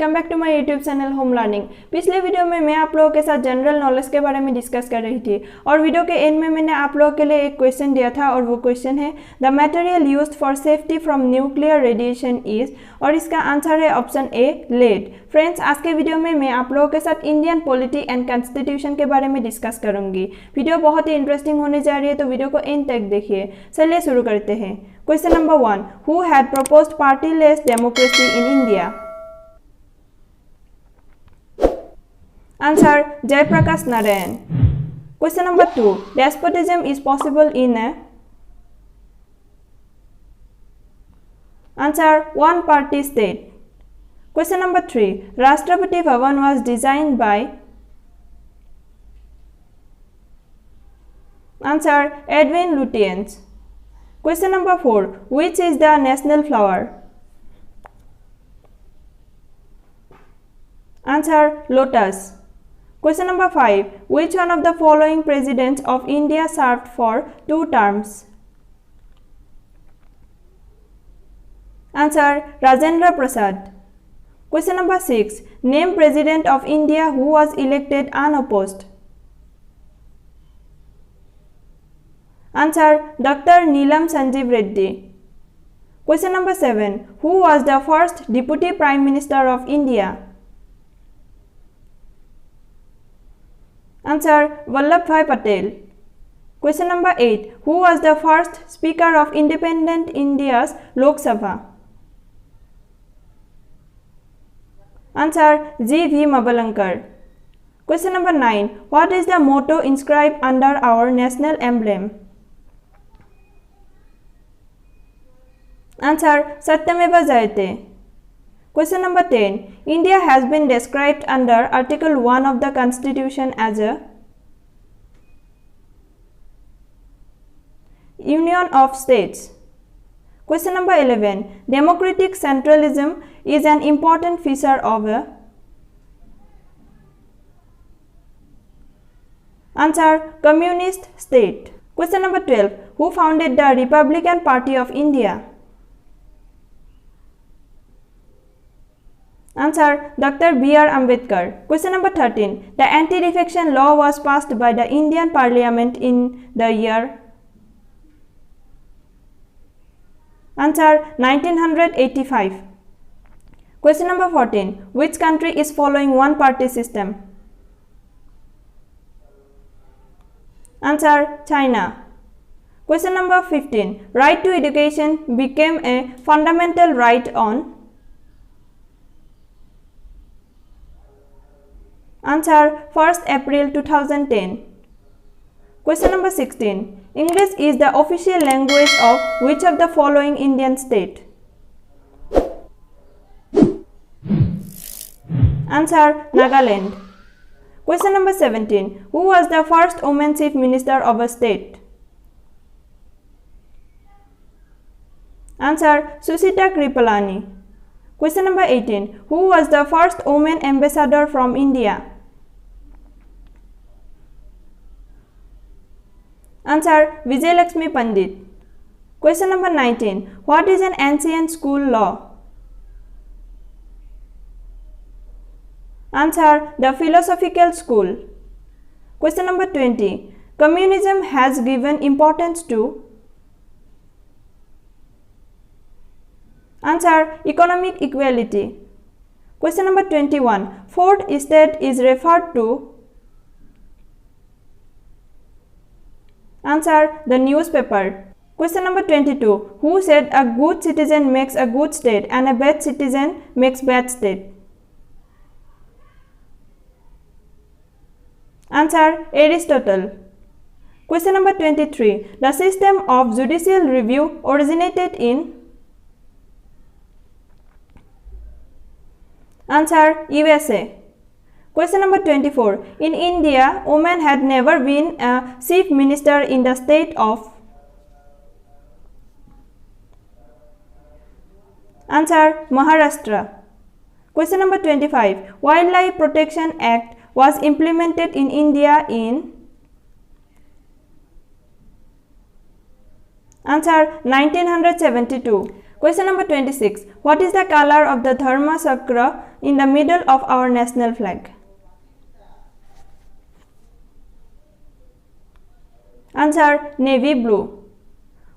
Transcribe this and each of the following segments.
Welcome back to my YouTube channel home learning. पिछले video में मैं आप लोगों के साथ जनरल नॉलेज के बारे में डिस्कस कर रही थी और वीडियो के एंड में मैंने आप लोगों के लिए एक क्वेश्चन दिया था और वो क्वेश्चन है the material used for safety from nuclear radiation is, और इसका आंसर है ऑप्शन ए लेड। फ्रेंड्स, आज के वीडियो में मैं आप लोगों के साथ इंडियन पॉलिटी एंड कॉन्स्टिट्यूशन के बारे में डिस्कस करूंगी। वीडियो बहुत ही इंटरेस्टिंग होने जा रही है, तो वीडियो को एंड तक देखिए। चलिए शुरू करते हैं। Question number 1, who had proposed partyless democracy in India? Answer Jai Prakash Narayan. Question number 2, despotism is possible in a? Answer one party state. Question number 3, Rashtrapati Bhawan was designed by? Answer Edwin Lutyens. Question number 4, which is the national flower? Answer lotus. Question number 5, which one of the following presidents of India served for 2 terms? Answer Rajendra Prasad. Question number 6, name president of India who was elected unopposed. Answer Dr. Neelam Sanjeev Reddy. Question number 7, who was the first deputy prime minister of India? Answer Vallabhbhai Patel. Question number 8, who was the first speaker of independent India's Lok Sabha? Answer G.V. Mabalankar. Question number 9, what is the motto inscribed under our national emblem? Answer Satyameva Jayate. Question number 10, India has been described under Article 1 of the Constitution as a Union of States. Question number 11, democratic centralism is an important feature of a? Answer communist state. Question number 12, who founded the Republican Party of India? Answer Dr. B.R. Ambedkar. Question number 13, the Anti-Defection Law was passed by the Indian Parliament in the year? Answer 1985. Question number 14, which country is following one-party system? Answer China. Question number 15, right to education became a fundamental right on? Answer 1st April 2010. Question number 16, English is the official language of which of the following Indian state? Answer Nagaland. Question number 17, who was the first woman chief minister of a state? Answer Susita Kripalani. Question number 18, who was the first woman ambassador from India? Answer Vijayalakshmi Pandit. Question number 19, what is an ancient school law? Answer the philosophical school. Question number 20, communism has given importance to? Answer economic equality. Question number 21, fourth estate is referred to? Answer the newspaper. Question number 22, who said a good citizen makes a good state and a bad citizen makes bad state? Answer Aristotle. Question number 23, the system of judicial review originated in? Answer USA. Question number 24, in India, women had never been a chief minister in the state of? Answer Maharashtra. Question number 25, Wildlife Protection Act was implemented in India in? Answer 1972. Question number 26. What is the color of the Dharma Chakra in the middle of our national flag? Answer: navy blue.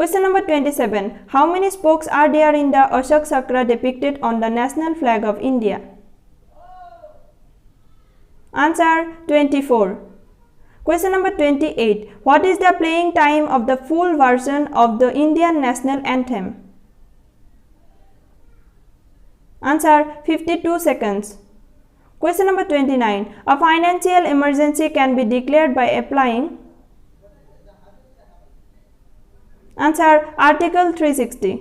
Question number 27. How many spokes are there in the Ashoka Chakra depicted on the national flag of India? Answer: 24. Question number 28. What is the playing time of the full version of the Indian National Anthem? Answer: 52 seconds. Question number 29. A financial emergency can be declared by applying. Answer: Article 360.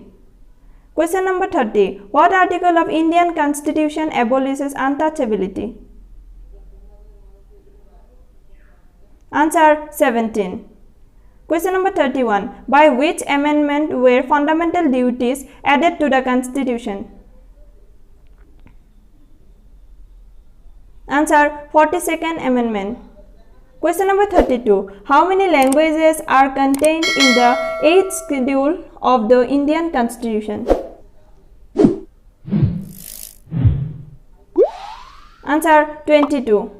Question number 30. What article of Indian Constitution abolishes untouchability? Answer: 17. Question number 31. By which amendment were fundamental duties added to the Constitution? Answer: 42nd Amendment. Question number 32. How many languages are contained in the 8th schedule of the Indian Constitution? Answer: 22.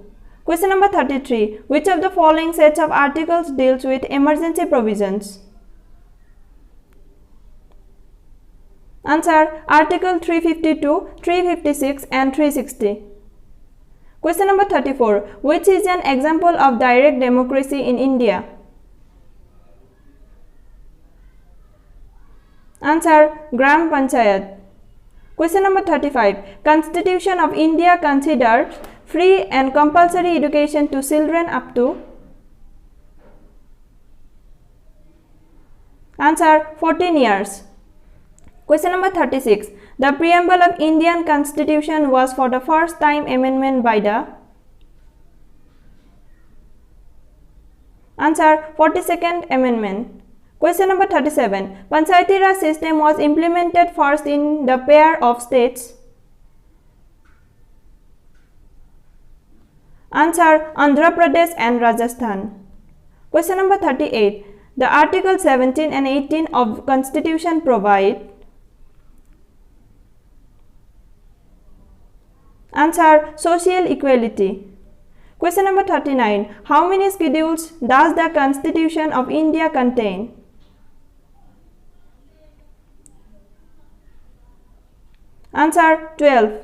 Question number 33. Which of the following sets of articles deals with emergency provisions? Answer: Article 352, 356 and 360. Question number 34. Which is an example of direct democracy in India? Answer: Gram Panchayat. Question number 35. Constitution of India considered free and compulsory education to children up to. Answer: 14 years. Question number 36. The Preamble of Indian Constitution was for the first time amendment by the. Answer: 42nd Amendment. Question number 37. Panchayati Raj system was implemented first in the pair of states. Answer: Andhra Pradesh and Rajasthan. Question number 38. The Article 17 and 18 of Constitution provide. Answer: social equality. Question number 39. How many schedules does the Constitution of India contain? Answer: 12.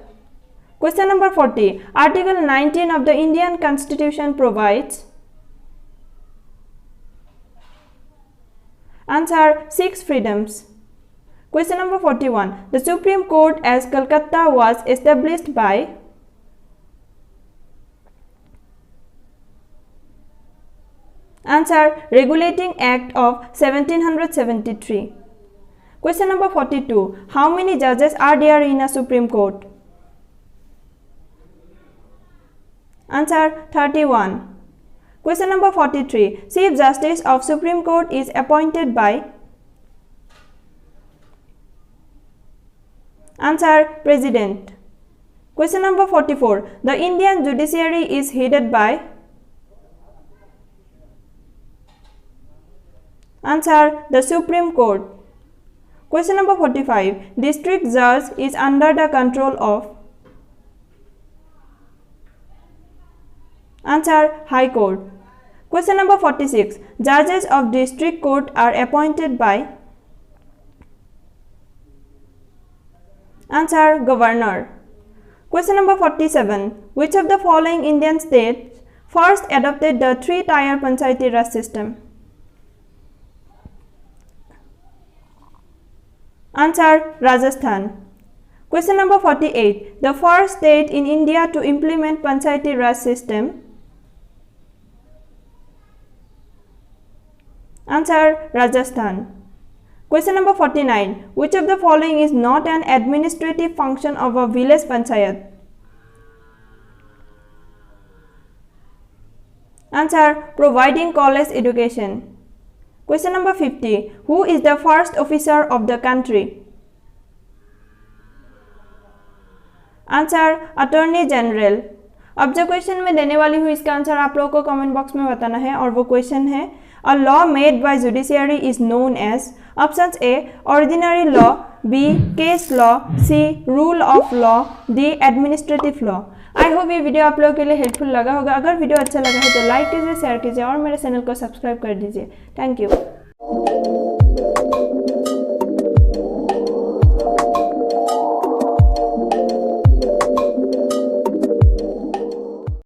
Question number 40. Article 19 of the Indian Constitution provides. Answer: 6 freedoms. Question number 41. The Supreme Court as Calcutta was established by. Answer: Regulating Act of 1773. Question number 42. How many judges are there in a Supreme Court? Answer: 31. Question number 43. Chief Justice of Supreme Court is appointed by. Answer: President. Question number 44. The Indian Judiciary is headed by. Answer: the Supreme Court. Question number 45. District Judge is under the control of. Answer: High Court. Question number 46. Judges of District Court are appointed by. Answer: Governor. Question number 47. Which of the following Indian states first adopted the 3-tier Panchayati Raj system? Answer: Rajasthan. Question number 48. The first state in India to implement Panchayati Raj system. Answer: Rajasthan. Question number 49. Which of the following is not an administrative function of a village panchayat? Answer: providing college education. Question number 50. Who is the first officer of the country? Answer attorney general. अब जो question में देने वाली हूँ इसका answer आप लोगों को कमेंट बॉक्स में बताना है और वो क्वेश्चन है a law made by judiciary is known as option A ordinary law, B case law, C rule of law, D administrative law. I hope ये वीडियो आप लोगों के लिए हेल्पफुल लगा होगा। अगर वीडियो अच्छा लगा है तो लाइक कीजिए, शेयर कीजिए और मेरे चैनल को सब्सक्राइब कर दीजिए। Thank you.